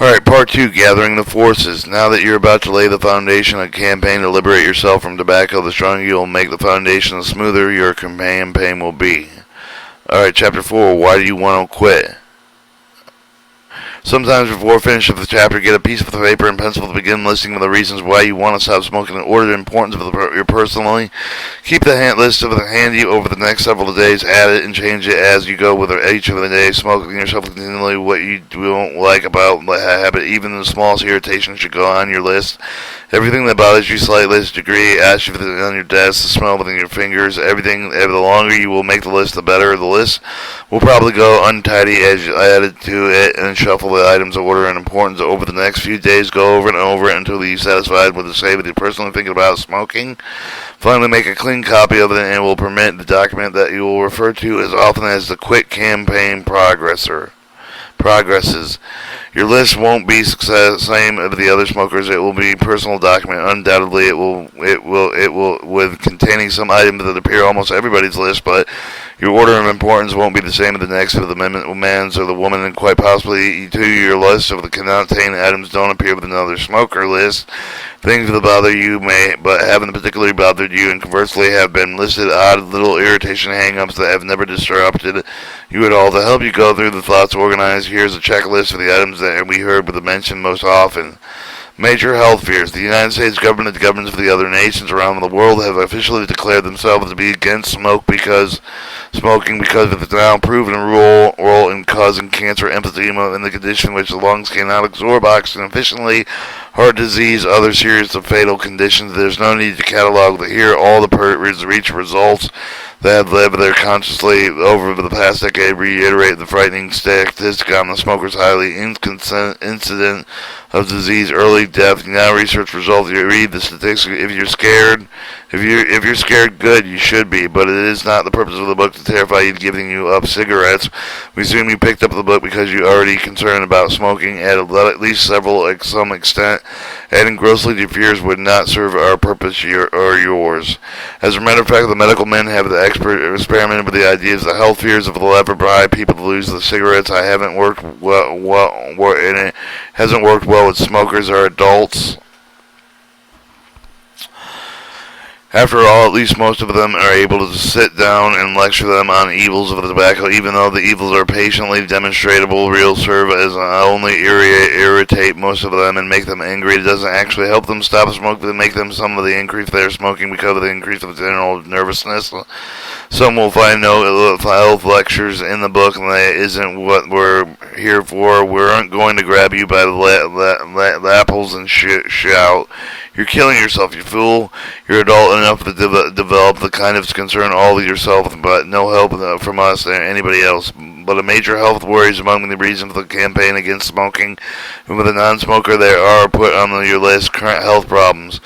Alright, part 2, Gathering the Forces. Now that you're about to lay the foundation of a campaign to liberate yourself from tobacco, the stronger you'll make the foundation, the smoother your campaign will be. Alright, chapter 4, Why Do You Want to Quit? Sometimes before finishing the chapter, get a piece of paper and pencil to begin listing the reasons why you want to stop smoking in order the importance of your personally. Keep the list of the handy over the next several days. Add it and change it as you go with each of the days. Smoking yourself continually what you don't like about the habit. Even the smallest irritation should go on your list. Everything that bothers you slightly to degree, ash on your desk, the smell within your fingers, everything. The longer you will make the list, the better. The list will probably go untidy as you add it to it and shuffle the items of order and importance over the next few days. Go over and over it until you're satisfied with the say that you're personally thinking about smoking. Finally, make a clean copy of it and it will permit the document that you will refer to as often as the quit campaign progresses. Your list won't be same as the other smokers. It will be a personal document. Undoubtedly, it will with containing some items that appear almost everybody's list, but your order of importance won't be the same as the next of the man's or the woman, and quite possibly to your list of the contained items don't appear with another smoker list. Things that bother you but haven't particularly bothered you, and conversely have been listed odd little irritation hang-ups that have never disrupted you at all. To help you go through the thoughts organized, here's a checklist of the items that we heard with mentioned most often. Major health fears. The United States government and the governments of the other nations around the world have officially declared themselves to be against smoking because of its now proven role in causing cancer, emphysema, and the condition which the lungs cannot absorb oxygen efficiently, heart disease, other serious and fatal conditions. There's no need to catalog here all the reach results that have lived there consciously over the past decade. Reiterate the frightening statistic on the smoker's highly incident of disease, early death. Now research results. You read the statistics. If you're scared, good, you should be. But it is not the purpose of the book to terrify you, giving you up cigarettes. We assume you picked up the book because you're already concerned about smoking at least some extent. Adding grossly to your fears would not serve our purpose or yours. As a matter of fact, the medical men have experimented with the ideas, the health fears of the lever bribe people to lose the cigarettes. I haven't worked and it hasn't worked well with smokers or adults. After all, at least most of them are able to sit down and lecture them on evils of the tobacco, even though the evils are patiently demonstrable. Real serve as only irritate most of them and make them angry. It doesn't actually help them stop smoking, but make them some of the increase they're smoking because of the increase of general nervousness. Some will find no health lectures in the book, and that isn't what we're here for. We aren't going to grab you by the apples and shout, "You're killing yourself, you fool. You're adult enough to develop the kind of concern all of yourself, but no help from us or anybody else." But a major health worries among the reasons for the campaign against smoking. And with a non-smoker, there are put on your list current health problems.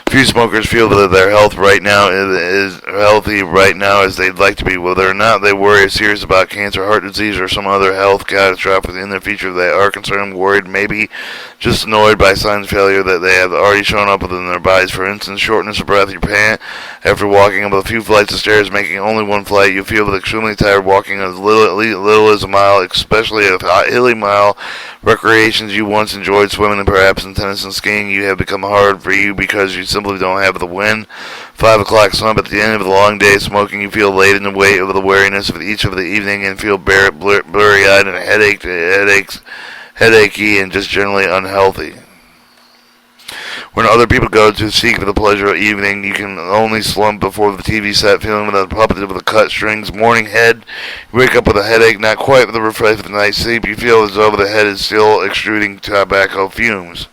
Few smokers feel that their health right now is healthy right now as they'd like to be. Whether or not they worry serious about cancer, heart disease, or some other health catastrophe in their future, they are concerned, worried, maybe just annoyed by signs of failure that they have already shown up within their bodies. For instance, shortness of breath. You pant after walking up a few flights of stairs, making only one flight. You feel extremely tired walking as little as a mile, especially a hilly mile. Recreations you once enjoyed, swimming and perhaps in tennis and skiing, you have become hard for you because you simply don't have the wind. 5 o'clock sun, at the end of the long day of smoking, you feel laden in weight of the weariness of each of the evening and feel blurry-eyed and headachy and just generally unhealthy. When other people go to seek the pleasure of evening, you can only slump before the TV set, feeling with a puppet with the cut strings. Morning head, you wake up with a headache, not quite with the refresh of the night's sleep. You feel as though the head is still extruding tobacco fumes.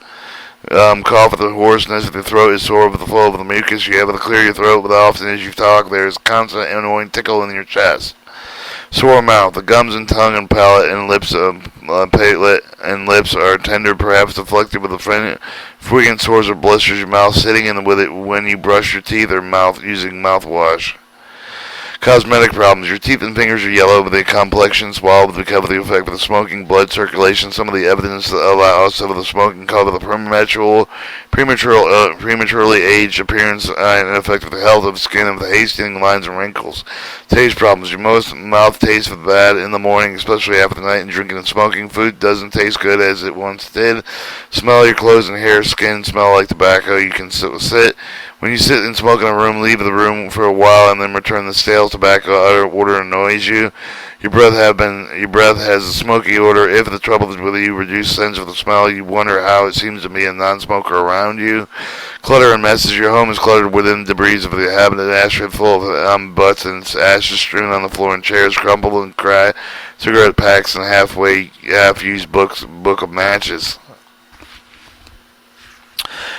Cough with the hoarseness, if your throat is sore with the flow of the mucus you have to clear your throat, but often as you talk, there is constant annoying tickle in your chest. Sore mouth. The gums and tongue and palate and lips, palate and lips are tender, perhaps afflicted with a frequent sores or blisters. Your mouth sitting in with it when you brush your teeth or mouth using mouthwash. Cosmetic problems. Your teeth and fingers are yellow with a complexion swallowed because of the effect of the smoking, blood circulation. Some of the evidence that allows of the smoking cause of the prematurely aged appearance and effect of the health of the skin of the hasting lines and wrinkles. Taste problems. Your mouth tastes bad in the morning, especially after the night and drinking and smoking. Food doesn't taste good as it once did. Smell. Your clothes and hair, skin smell like tobacco. You can sit. When you sit and smoke in a room, leave the room for a while and then return. The stale tobacco odor annoys you. Your breath has a smoky odor. If the trouble is with you, reduce sense of the smell. You wonder how it seems to be a non-smoker around you. Clutter and messes. Your home is cluttered within debris of the habitat. Ashtray full of butts and ashes strewn on the floor and chairs, crumpled and cry. Cigarette packs and half-used book of matches.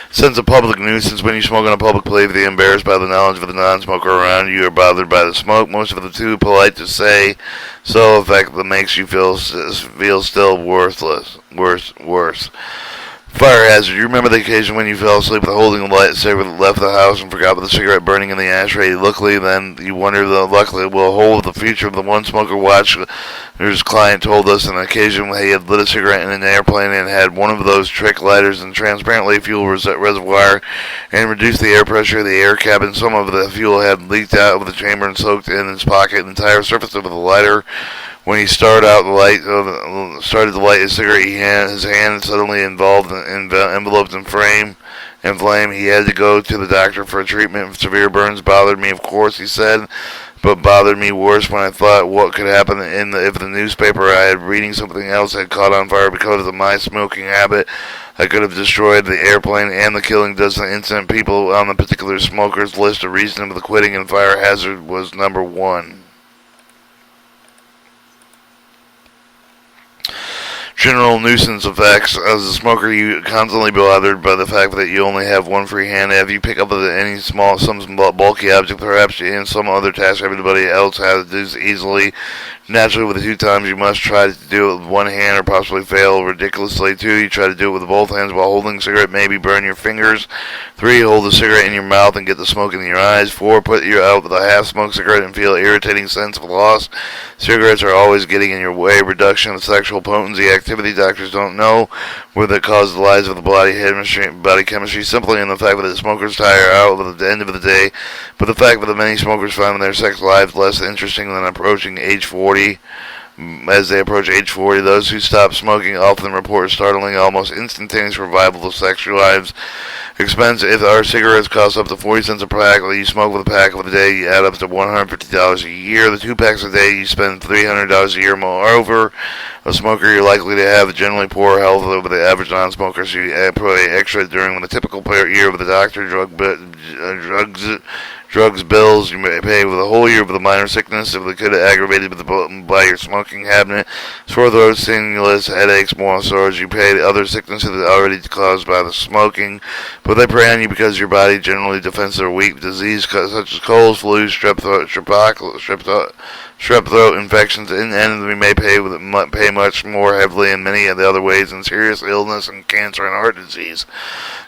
Sense of public nuisance. When you smoke in a public place, you're embarrassed by the knowledge of the non-smoker around you or bothered by the smoke. Most of them too polite to say, so effect that makes you feel still worse. Fire hazard. You remember the occasion when you fell asleep with holding the lightsaber that left the house and forgot about the cigarette burning in the ashtray. Luckily, then you wonder luckily it will hold the future of the one smoker Watcher's client told us an occasion when he had lit a cigarette in an airplane and had one of those trick lighters and transparently fuel reservoir and reduced the air pressure of the air cabin. Some of the fuel had leaked out of the chamber and soaked in his pocket. The entire surface of the lighter. When he started to light his cigarette, his hand suddenly enveloped in flame. He had to go to the doctor for a treatment. Severe burns bothered me, of course, he said, but bothered me worse when I thought what could happen if the newspaper I had reading something else had caught on fire because of my smoking habit. I could have destroyed the airplane and the killing dozen innocent people on the particular smoker's list. The reason of the quitting and fire hazard was number one. General nuisance effects. As a smoker, you constantly bothered by the fact that you only have one free hand. If you pick up some bulky object, perhaps in some other task everybody else has to do easily. Naturally, with the 2 times, you must try to do it with one hand or possibly fail ridiculously. 2, you try to do it with both hands while holding a cigarette, maybe burn your fingers. 3, hold the cigarette in your mouth and get the smoke in your eyes. 4, put you out with a half-smoked cigarette and feel irritating sense of loss. Cigarettes are always getting in your way. Reduction of sexual potency activity. Doctors don't know whether it causes the lies of the body chemistry simply in the fact that the smokers tire out at the end of the day, but the fact that many smokers find their sex lives less interesting than approaching age 40. As they approach age 40, those who stop smoking often report startling, almost instantaneous revival of sexual lives. Expense. If our cigarettes cost up to 40 cents a pack, you smoke with a pack of a day, you add up to $150 a year. The 2 packs a day, you spend $300 a year. Moreover, a smoker, you're likely to have generally poor health over the average non-smoker, so you pay extra during the typical year with the doctor, drugs bills you may pay with a whole year with a minor sickness if they could have aggravated by your smoking habit, sore throat, stimulus, headaches, moral sores. You pay other sicknesses that are already caused by the smoking, but they prey on you because your body generally defenses are weak. Disease such as colds, flu, strep throat infections, and we may pay much more heavily in many of the other ways in serious illness and cancer and heart disease.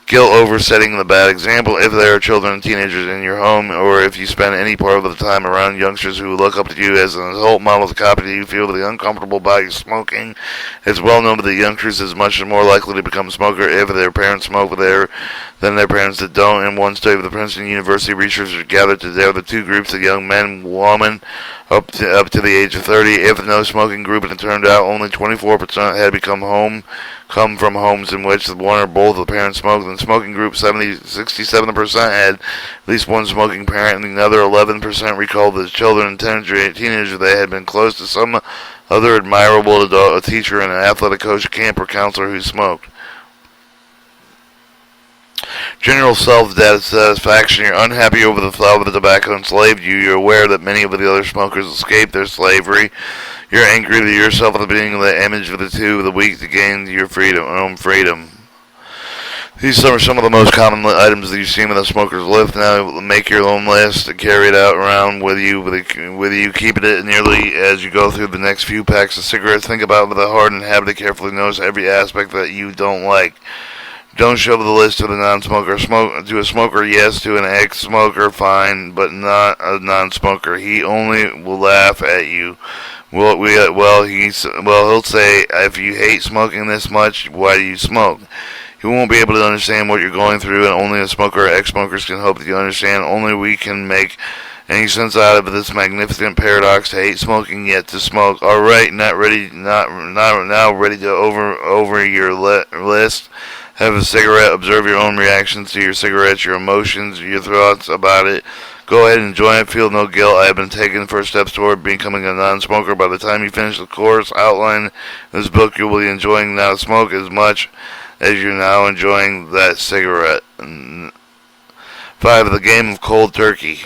Guilt over setting the bad example. If there are children and teenagers in your home, or if you spend any part of the time around youngsters who look up to you as an adult model to copy, you feel really uncomfortable about your smoking. It's well known that youngsters is much more likely to become smoker if their parents smoke than their parents that don't. In one study of the Princeton University, researchers gathered together the 2 groups of young men and women up to the age of 30. If no smoking group, and it turned out only 24% had come from homes in which one or both of the parents smoked. In the smoking group, 67% had at least one smoking parent, and the other 11% recalled that children and teenagers they had been close to some other admirable adult, a teacher and an athletic coach, a camp, or counselor who smoked. General self-satisfaction. You're unhappy over the thought that tobacco enslaved you. You're aware that many of the other smokers escaped their slavery. You're angry to yourself at the beginning of the image of the weak to gain your own freedom. These are some of the most common items that you see in a smoker's list. Now, make your own list and carry it out around with you. Keep it nearly as you go through the next few packs of cigarettes. Think about it with a heart and habit to carefully notice every aspect that you don't like. Don't show the list to the non-smoker. Smoke to a smoker, yes. To an ex-smoker, fine, but not a non-smoker. He only will laugh at you. He'll say, if you hate smoking this much, why do you smoke? He won't be able to understand what you're going through, and only a smoker or ex-smokers can hope that you understand. Only we can make any sense out of this magnificent paradox: to hate smoking, yet to smoke. All right, not ready to over your list. Have a cigarette. Observe your own reactions to your cigarettes, your emotions, your thoughts about it. Go ahead and enjoy it. Feel no guilt. I have been taking first steps toward becoming a non-smoker. By the time you finish the course outline in this book, you will be enjoying now smoke as much as you're now enjoying that cigarette. 5. The game of cold turkey.